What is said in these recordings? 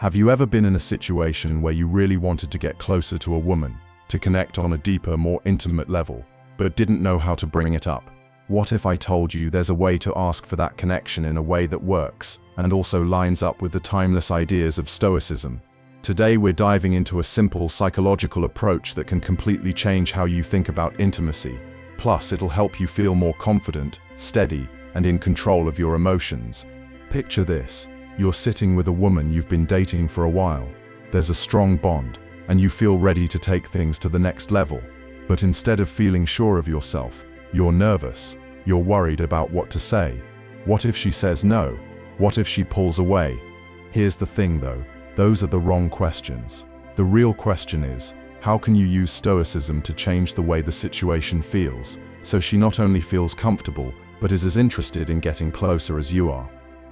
Have you ever been in a situation where you really wanted to get closer to a woman, to connect on a deeper, more intimate level, but didn't know how to bring it up? What if I told you there's a way to ask for that connection in a way that works, and also lines up with the timeless ideas of Stoicism? Today we're diving into a simple psychological approach that can completely change how you think about intimacy. Plus, it'll help you feel more confident, steady, and in control of your emotions. Picture this. You're sitting with a woman you've been dating for a while. There's a strong bond, and you feel ready to take things to the next level. But instead of feeling sure of yourself, you're nervous. You're worried about what to say. What if she says no? What if she pulls away? Here's the thing though, those are the wrong questions. The real question is, how can you use Stoicism to change the way the situation feels, so she not only feels comfortable, but is as interested in getting closer as you are?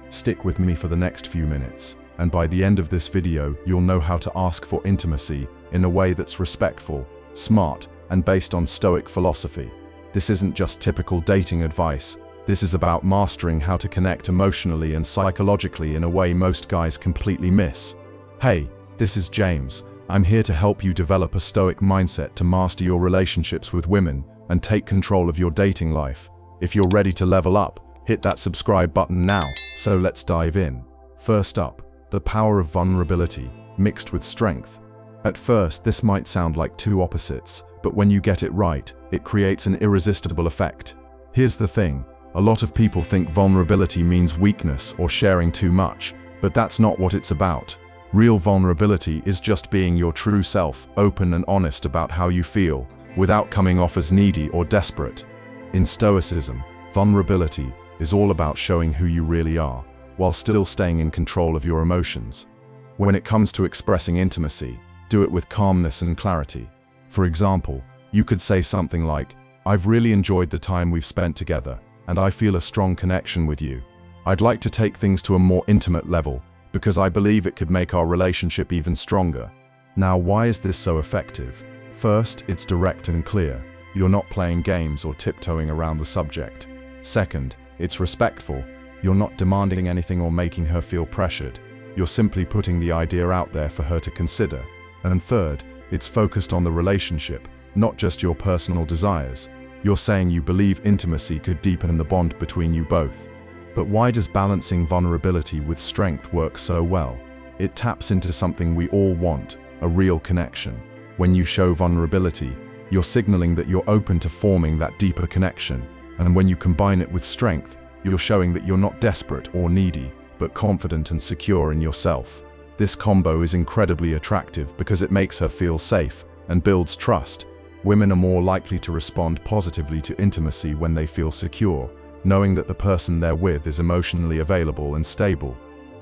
Stick with me for the next few minutes, and by the end of this video, you'll know how to ask for intimacy in a way that's respectful, smart, and based on Stoic philosophy. This isn't just typical dating advice. This is about mastering how to connect emotionally and psychologically in a way most guys completely miss. Hey, this is James. I'm here to help you develop a Stoic mindset to master your relationships with women and take control of your dating life. If you're ready to level up, hit that subscribe button now. So let's dive in. First up, the power of vulnerability mixed with strength. At first, this might sound like two opposites, but when you get it right, it creates an irresistible effect. Here's the thing, a lot of people think vulnerability means weakness or sharing too much, but that's not what it's about. Real vulnerability is just being your true self, open and honest about how you feel, without coming off as needy or desperate. In Stoicism, vulnerability is all about showing who you really are, while still staying in control of your emotions. When it comes to expressing intimacy, do it with calmness and clarity. For example, you could say something like, "I've really enjoyed the time we've spent together, and I feel a strong connection with you. I'd like to take things to a more intimate level, because I believe it could make our relationship even stronger." Now, why is this so effective? First, it's direct and clear. You're not playing games or tiptoeing around the subject. Second, it's respectful. You're not demanding anything or making her feel pressured. You're simply putting the idea out there for her to consider. And third, it's focused on the relationship, not just your personal desires. You're saying you believe intimacy could deepen the bond between you both. But why does balancing vulnerability with strength work so well? It taps into something we all want, a real connection. When you show vulnerability, you're signaling that you're open to forming that deeper connection. And when you combine it with strength, you're showing that you're not desperate or needy, but confident and secure in yourself. This combo is incredibly attractive because it makes her feel safe and builds trust. Women are more likely to respond positively to intimacy when they feel secure, knowing that the person they're with is emotionally available and stable.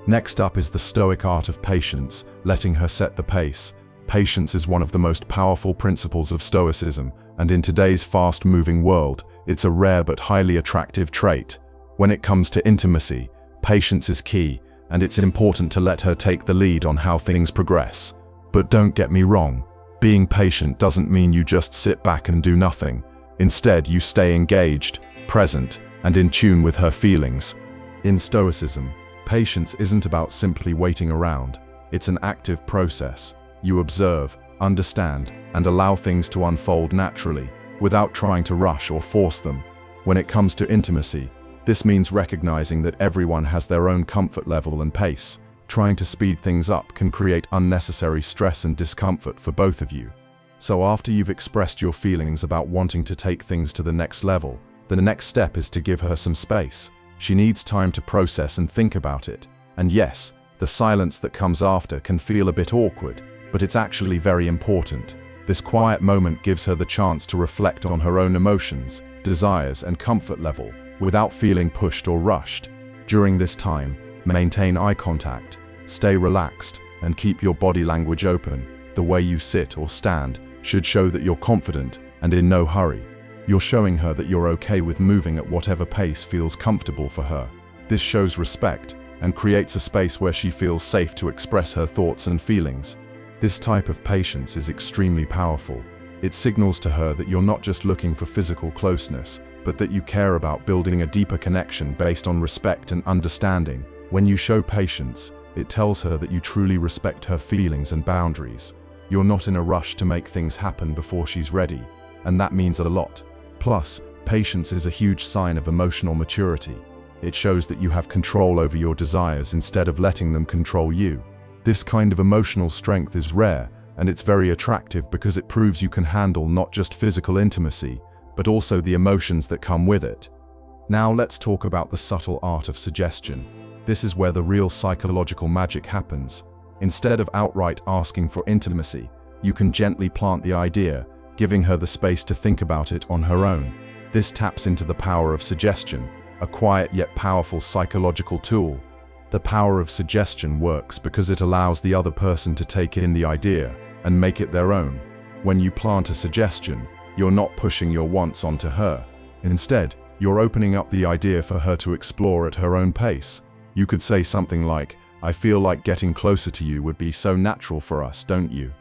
Next up is the Stoic art of patience, letting her set the pace. Patience is one of the most powerful principles of Stoicism, and in today's fast-moving world, it's a rare but highly attractive trait. When it comes to intimacy, patience is key, and it's important to let her take the lead on how things progress. But don't get me wrong, being patient doesn't mean you just sit back and do nothing. Instead, you stay engaged, present, and in tune with her feelings. In Stoicism, patience isn't about simply waiting around. It's an active process. You observe, understand, and allow things to unfold naturally, without trying to rush or force them. When it comes to intimacy, this means recognizing that everyone has their own comfort level and pace. Trying to speed things up can create unnecessary stress and discomfort for both of you. So after you've expressed your feelings about wanting to take things to the next level, the next step is to give her some space. She needs time to process and think about it. And yes, the silence that comes after can feel a bit awkward, but it's actually very important. This quiet moment gives her the chance to reflect on her own emotions, desires, and comfort level, without feeling pushed or rushed. During this time, maintain eye contact, stay relaxed, and keep your body language open. The way you sit or stand should show that you're confident and in no hurry. You're showing her that you're okay with moving at whatever pace feels comfortable for her. This shows respect and creates a space where she feels safe to express her thoughts and feelings. This type of patience is extremely powerful. It signals to her that you're not just looking for physical closeness, but that you care about building a deeper connection based on respect and understanding. When you show patience, It tells her that you truly respect her feelings and boundaries. You're not in a rush to make things happen before she's ready, and that means a lot. Plus, patience is a huge sign of emotional maturity. It shows that you have control over your desires instead of letting them control you. This kind of emotional strength is rare, and it's very attractive because it proves you can handle not just physical intimacy, but also the emotions that come with it. Now let's talk about the subtle art of suggestion. This is where the real psychological magic happens. Instead of outright asking for intimacy, you can gently plant the idea, giving her the space to think about it on her own. This taps into the power of suggestion, a quiet yet powerful psychological tool. The power of suggestion works because it allows the other person to take in the idea and make it their own. When you plant a suggestion, you're not pushing your wants onto her. Instead, you're opening up the idea for her to explore at her own pace. You could say something like, "I feel like getting closer to you would be so natural for us, don't you?"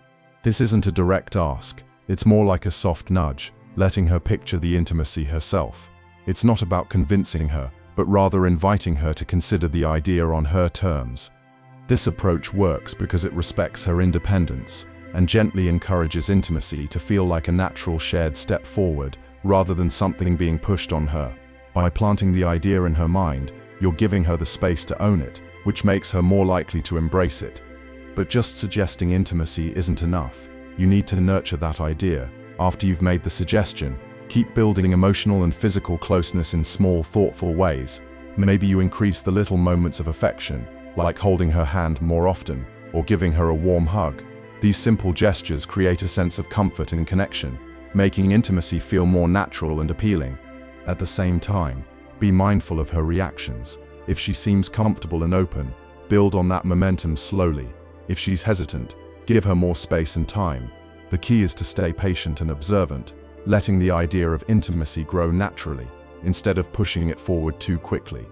This isn't a direct ask. It's more like a soft nudge, letting her picture the intimacy herself. It's not about convincing her, but rather inviting her to consider the idea on her terms. This approach works because it respects her independence and gently encourages intimacy to feel like a natural shared step forward rather than something being pushed on her. By planting the idea in her mind, you're giving her the space to own it, which makes her more likely to embrace it. But just suggesting intimacy isn't enough. You need to nurture that idea. After you've made the suggestion, keep building emotional and physical closeness in small, thoughtful ways. Maybe you increase the little moments of affection, like holding her hand more often or giving her a warm hug. These simple gestures create a sense of comfort and connection, making intimacy feel more natural and appealing. At the same time, be mindful of her reactions. If she seems comfortable and open, build on that momentum slowly. If she's hesitant, give her more space and time. The key is to stay patient and observant, letting the idea of intimacy grow naturally, instead of pushing it forward too quickly.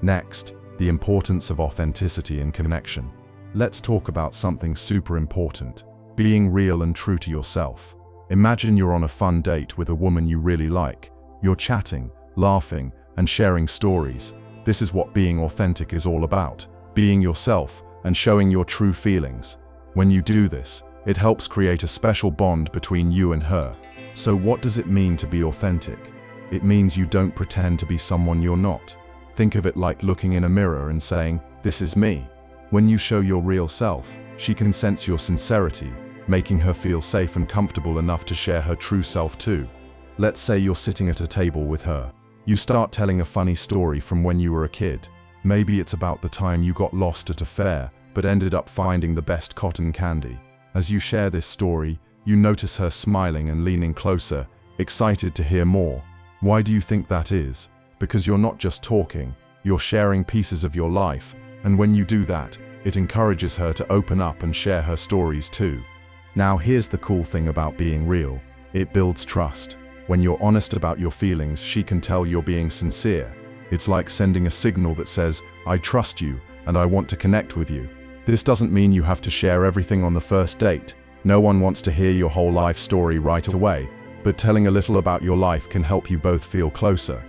Next, the importance of authenticity and connection. Let's talk about something super important: being real and true to yourself. Imagine you're on a fun date with a woman you really like. You're chatting, laughing, and sharing stories. This is what being authentic is all about: being yourself and showing your true feelings. When you do this, it helps create a special bond between you and her. So what does it mean to be authentic? It means you don't pretend to be someone you're not. Think of it like looking in a mirror and saying, "This is me." When you show your real self, she can sense your sincerity, making her feel safe and comfortable enough to share her true self too. Let's say you're sitting at a table with her. You start telling a funny story from when you were a kid. Maybe it's about the time you got lost at a fair, but ended up finding the best cotton candy. As you share this story, you notice her smiling and leaning closer, excited to hear more. Why do you think that is? Because you're not just talking, you're sharing pieces of your life, and when you do that, it encourages her to open up and share her stories too. Now here's the cool thing about being real. It builds trust. When you're honest about your feelings, she can tell you're being sincere. It's like sending a signal that says, "I trust you, and I want to connect with you." This doesn't mean you have to share everything on the first date. No one wants to hear your whole life story right away, but telling a little about your life can help you both feel closer.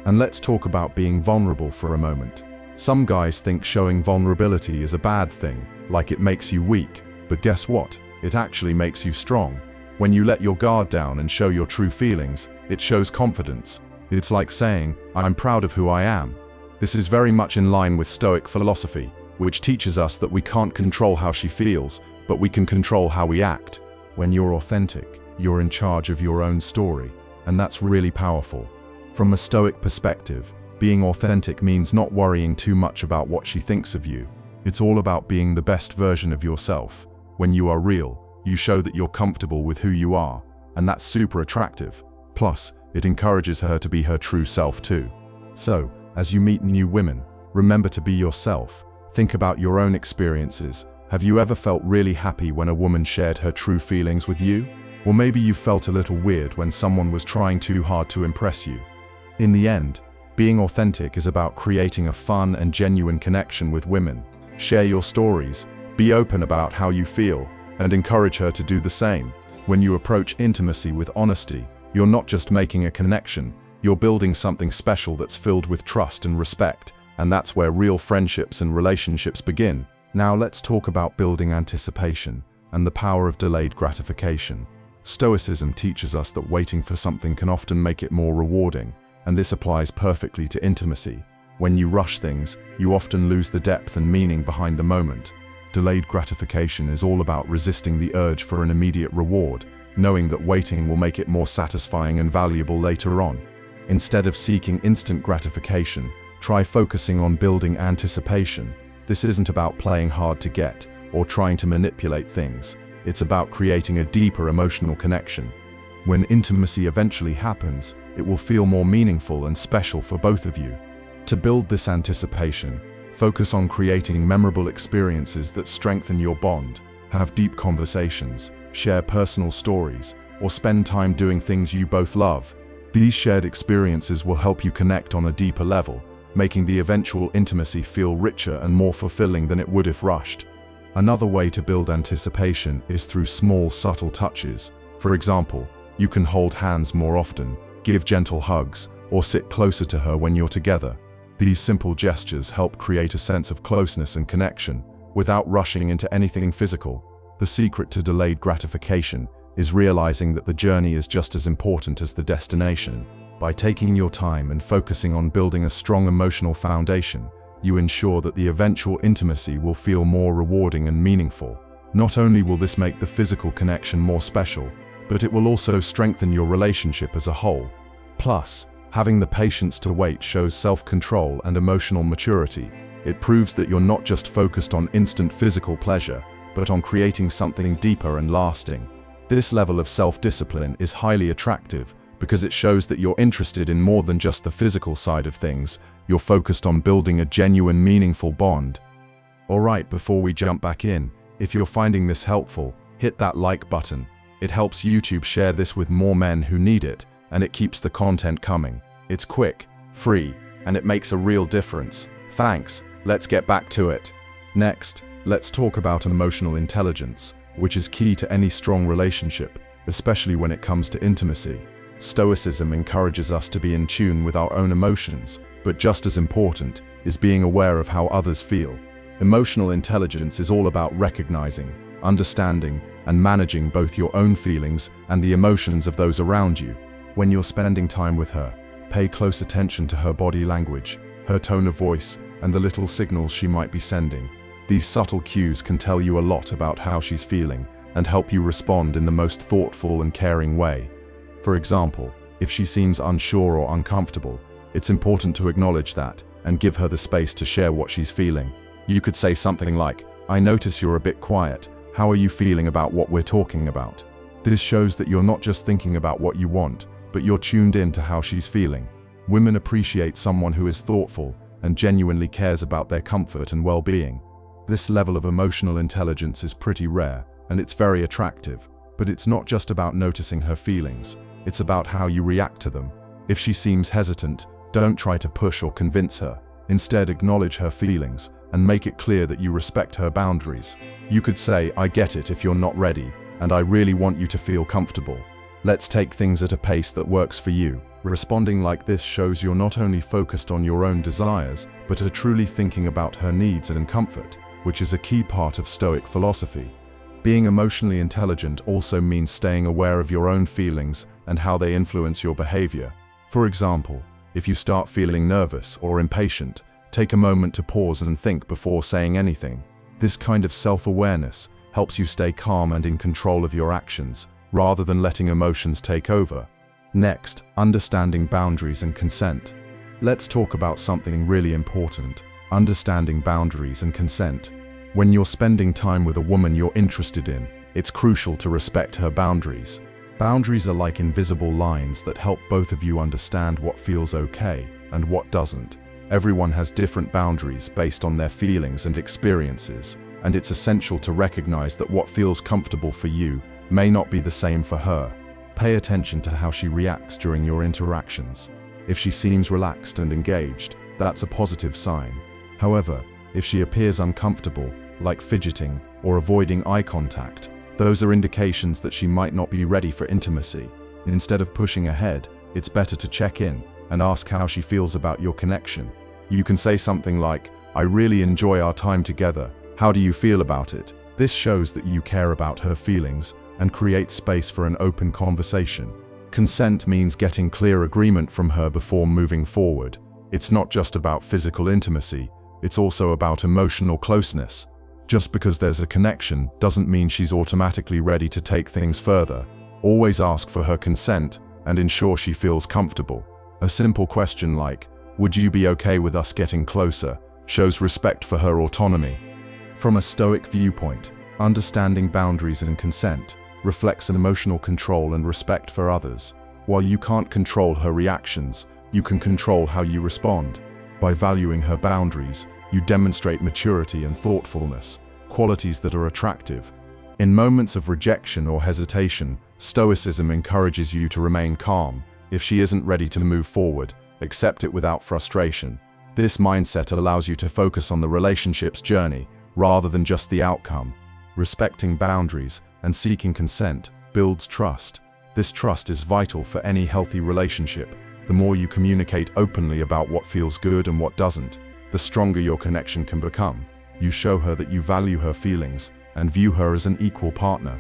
And let's talk about being vulnerable for a moment. Some guys think showing vulnerability is a bad thing, like it makes you weak. But guess what? It actually makes you strong. When you let your guard down and show your true feelings, it shows confidence. It's like saying, "I'm proud of who I am." This is very much in line with Stoic philosophy, which teaches us that we can't control how she feels, but we can control how we act. When you're authentic, you're in charge of your own story, and that's really powerful. From a Stoic perspective, being authentic means not worrying too much about what she thinks of you. It's all about being the best version of yourself. When you are real, you show that you're comfortable with who you are, and that's super attractive. Plus, it encourages her to be her true self too. So, as you meet new women, remember to be yourself. Think about your own experiences. Have you ever felt really happy when a woman shared her true feelings with you? Or maybe you felt a little weird when someone was trying too hard to impress you. In the end, being authentic is about creating a fun and genuine connection with women. Share your stories, be open about how you feel, and encourage her to do the same. When you approach intimacy with honesty, you're not just making a connection, you're building something special that's filled with trust and respect, and that's where real friendships and relationships begin. Now let's talk about building anticipation and the power of delayed gratification. Stoicism teaches us that waiting for something can often make it more rewarding, and this applies perfectly to intimacy. When you rush things, you often lose the depth and meaning behind the moment. Delayed gratification is all about resisting the urge for an immediate reward, knowing that waiting will make it more satisfying and valuable later on. Instead of seeking instant gratification, try focusing on building anticipation. This isn't about playing hard to get or trying to manipulate things. It's about creating a deeper emotional connection. When intimacy eventually happens, it will feel more meaningful and special for both of you. To build this anticipation, focus on creating memorable experiences that strengthen your bond. Have deep conversations, share personal stories, or spend time doing things you both love. These shared experiences will help you connect on a deeper level, making the eventual intimacy feel richer and more fulfilling than it would if rushed. Another way to build anticipation is through small, subtle touches. For example, you can hold hands more often, give gentle hugs, or sit closer to her when you're together. These simple gestures help create a sense of closeness and connection, without rushing into anything physical. The secret to delayed gratification is realizing that the journey is just as important as the destination. By taking your time and focusing on building a strong emotional foundation, you ensure that the eventual intimacy will feel more rewarding and meaningful. Not only will this make the physical connection more special, but it will also strengthen your relationship as a whole. Plus, having the patience to wait shows self-control and emotional maturity. It proves that you're not just focused on instant physical pleasure, but on creating something deeper and lasting. This level of self-discipline is highly attractive, because it shows that you're interested in more than just the physical side of things. You're focused on building a genuine, meaningful bond. Alright, before we jump back in, if you're finding this helpful, hit that like button. It helps YouTube share this with more men who need it, and it keeps the content coming. It's quick, free, and it makes a real difference. Thanks, let's get back to it. Next, let's talk about emotional intelligence, which is key to any strong relationship, especially when it comes to intimacy. Stoicism encourages us to be in tune with our own emotions, but just as important is being aware of how others feel. Emotional intelligence is all about recognizing, understanding, and managing both your own feelings and the emotions of those around you. When you're spending time with her, pay close attention to her body language, her tone of voice, and the little signals she might be sending. These subtle cues can tell you a lot about how she's feeling and help you respond in the most thoughtful and caring way. For example, if she seems unsure or uncomfortable, it's important to acknowledge that and give her the space to share what she's feeling. You could say something like, "I notice you're a bit quiet. How are you feeling about what we're talking about?" This shows that you're not just thinking about what you want, but you're tuned in to how she's feeling. Women appreciate someone who is thoughtful and genuinely cares about their comfort and well-being. This level of emotional intelligence is pretty rare, and it's very attractive. But it's not just about noticing her feelings. It's about how you react to them. If she seems hesitant, don't try to push or convince her. Instead, acknowledge her feelings and make it clear that you respect her boundaries. You could say, "I get it if you're not ready, and I really want you to feel comfortable. Let's take things at a pace that works for you." Responding like this shows you're not only focused on your own desires, but are truly thinking about her needs and comfort, which is a key part of Stoic philosophy. Being emotionally intelligent also means staying aware of your own feelings and how they influence your behavior. For example, if you start feeling nervous or impatient, take a moment to pause and think before saying anything. This kind of self-awareness helps you stay calm and in control of your actions, rather than letting emotions take over. Next, understanding boundaries and consent. Let's talk about something really important: understanding boundaries and consent. When you're spending time with a woman you're interested in, it's crucial to respect her boundaries. Boundaries are like invisible lines that help both of you understand what feels okay and what doesn't. Everyone has different boundaries based on their feelings and experiences, and it's essential to recognize that what feels comfortable for you may not be the same for her. Pay attention to how she reacts during your interactions. If she seems relaxed and engaged, that's a positive sign. However, if she appears uncomfortable, like fidgeting or avoiding eye contact, those are indications that she might not be ready for intimacy. Instead of pushing ahead, it's better to check in and ask how she feels about your connection. You can say something like, "I really enjoy our time together, How do you feel about it? This shows that you care about her feelings and creates space for an open conversation. Consent means getting clear agreement from her before moving forward. It's not just about physical intimacy, it's also about emotional closeness. Just because there's a connection doesn't mean she's automatically ready to take things further. Always ask for her consent and ensure she feels comfortable. A simple question like, "Would you be okay with us getting closer?" shows respect for her autonomy. From a Stoic viewpoint, understanding boundaries and consent reflects emotional control and respect for others. While you can't control her reactions, you can control how you respond. By valuing her boundaries, you demonstrate maturity and thoughtfulness, qualities that are attractive. In moments of rejection or hesitation, Stoicism encourages you to remain calm. If she isn't ready to move forward, accept it without frustration. This mindset allows you to focus on the relationship's journey rather than just the outcome. Respecting boundaries and seeking consent builds trust. This trust is vital for any healthy relationship. The more you communicate openly about what feels good and what doesn't, the stronger your connection can become. You show her that you value her feelings and view her as an equal partner.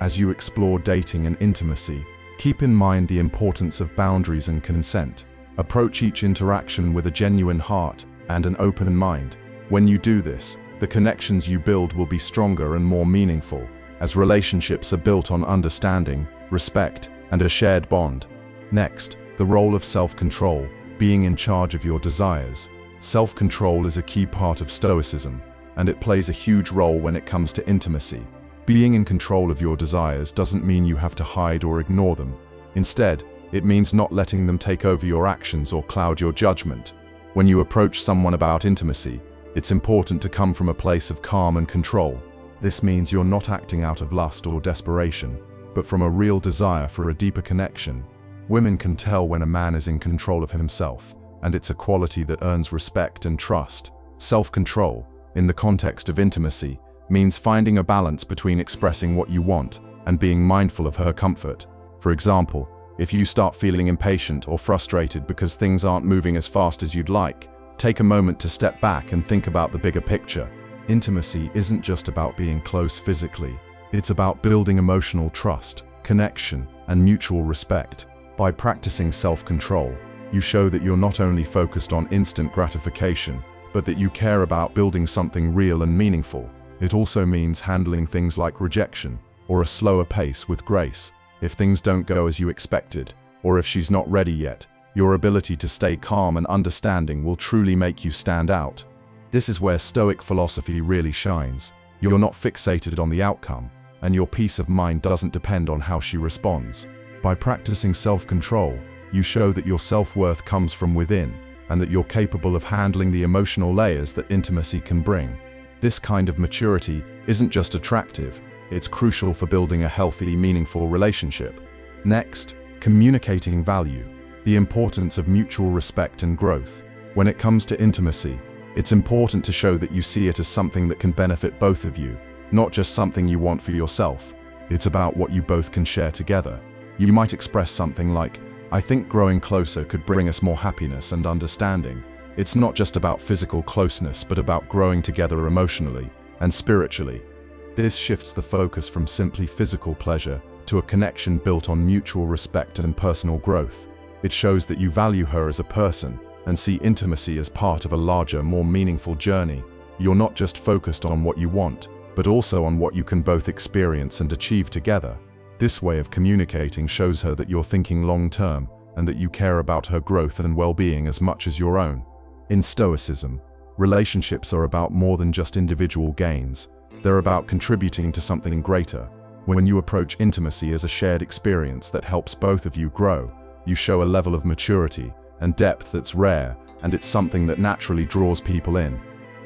As you explore dating and intimacy, keep in mind the importance of boundaries and consent. Approach each interaction with a genuine heart and an open mind. When you do this, the connections you build will be stronger and more meaningful, as relationships are built on understanding, respect, and a shared bond. Next, the role of self-control, being in charge of your desires. Self-control is a key part of Stoicism, and it plays a huge role when it comes to intimacy. Being in control of your desires doesn't mean you have to hide or ignore them. Instead, it means not letting them take over your actions or cloud your judgment. When you approach someone about intimacy, it's important to come from a place of calm and control. This means you're not acting out of lust or desperation, but from a real desire for a deeper connection. Women can tell when a man is in control of himself, and it's a quality that earns respect and trust. Self-control, in the context of intimacy, means finding a balance between expressing what you want and being mindful of her comfort. For example, if you start feeling impatient or frustrated because things aren't moving as fast as you'd like, take a moment to step back and think about the bigger picture. Intimacy isn't just about being close physically, it's about building emotional trust, connection, and mutual respect. By practicing self-control, you show that you're not only focused on instant gratification, but that you care about building something real and meaningful. It also means handling things like rejection, or a slower pace with grace. If things don't go as you expected, or if she's not ready yet, your ability to stay calm and understanding will truly make you stand out. This is where Stoic philosophy really shines. You're not fixated on the outcome, and your peace of mind doesn't depend on how she responds. By practicing self-control, you show that your self-worth comes from within, and that you're capable of handling the emotional layers that intimacy can bring. This kind of maturity isn't just attractive, it's crucial for building a healthy, meaningful relationship. Next, communicating value, the importance of mutual respect and growth. When it comes to intimacy, it's important to show that you see it as something that can benefit both of you, not just something you want for yourself. It's about what you both can share together. You might express something like, "I think growing closer could bring us more happiness and understanding." It's not just about physical closeness, but about growing together emotionally and spiritually. This shifts the focus from simply physical pleasure to a connection built on mutual respect and personal growth. It shows that you value her as a person and see intimacy as part of a larger, more meaningful journey. You're not just focused on what you want, but also on what you can both experience and achieve together. This way of communicating shows her that you're thinking long-term and that you care about her growth and well-being as much as your own. In Stoicism, relationships are about more than just individual gains. They're about contributing to something greater. When you approach intimacy as a shared experience that helps both of you grow, you show a level of maturity and depth that's rare, and it's something that naturally draws people in.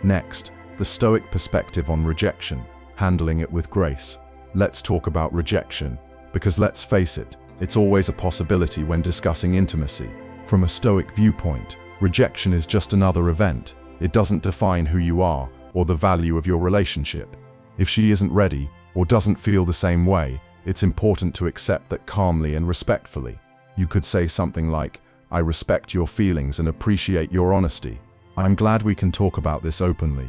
Next, the Stoic perspective on rejection, handling it with grace. Let's talk about rejection, because let's face it, it's always a possibility when discussing intimacy. From a Stoic viewpoint, rejection is just another event. It doesn't define who you are or the value of your relationship. If she isn't ready or doesn't feel the same way, it's important to accept that calmly and respectfully. You could say something like, "I respect your feelings and appreciate your honesty. I'm glad we can talk about this openly."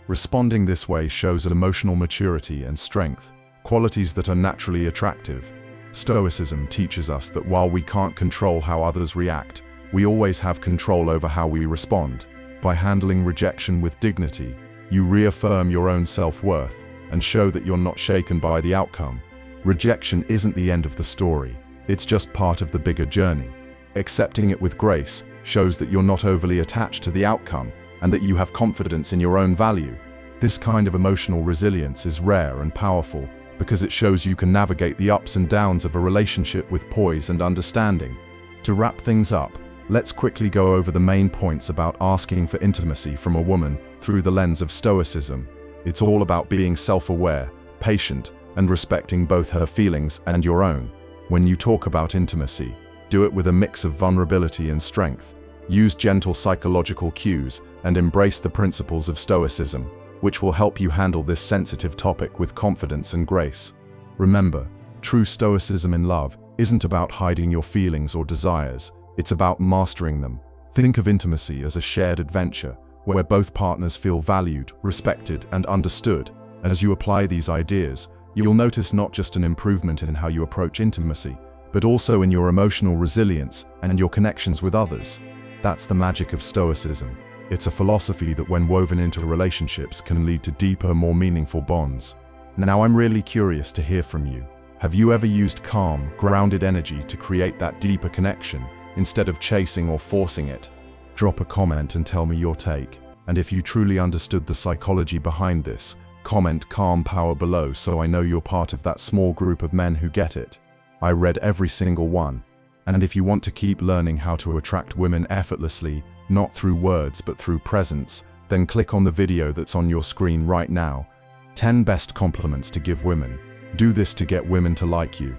Responding this way shows emotional maturity and strength, qualities that are naturally attractive. Stoicism teaches us that while we can't control how others react, we always have control over how we respond. By handling rejection with dignity, you reaffirm your own self-worth and show that you're not shaken by the outcome. Rejection isn't the end of the story, it's just part of the bigger journey. Accepting it with grace shows that you're not overly attached to the outcome and that you have confidence in your own value. This kind of emotional resilience is rare and powerful because it shows you can navigate the ups and downs of a relationship with poise and understanding. To wrap things up, let's quickly go over the main points about asking for intimacy from a woman through the lens of Stoicism. It's all about being self-aware, patient, and respecting both her feelings and your own. When you talk about intimacy, do it with a mix of vulnerability and strength. Use gentle psychological cues and embrace the principles of Stoicism, which will help you handle this sensitive topic with confidence and grace. Remember, true Stoicism in love isn't about hiding your feelings or desires, it's about mastering them. Think of intimacy as a shared adventure, where both partners feel valued, respected, and understood. As you apply these ideas, you'll notice not just an improvement in how you approach intimacy, but also in your emotional resilience and your connections with others. That's the magic of Stoicism. It's a philosophy that when woven into relationships can lead to deeper, more meaningful bonds. Now I'm really curious to hear from you. Have you ever used calm, grounded energy to create that deeper connection instead of chasing or forcing it? Drop a comment and tell me your take. And if you truly understood the psychology behind this, comment calm power below so I know you're part of that small group of men who get it. I read every single one. And if you want to keep learning how to attract women effortlessly, not through words but through presence, then click on the video that's on your screen right now. 10 best compliments to give women. Do this to get women to like you.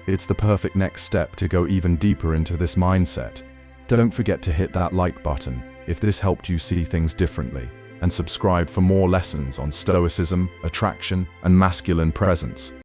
It's the perfect next step to go even deeper into this mindset. Don't forget to hit that like button if this helped you see things differently, and subscribe for more lessons on Stoicism, attraction, and masculine presence.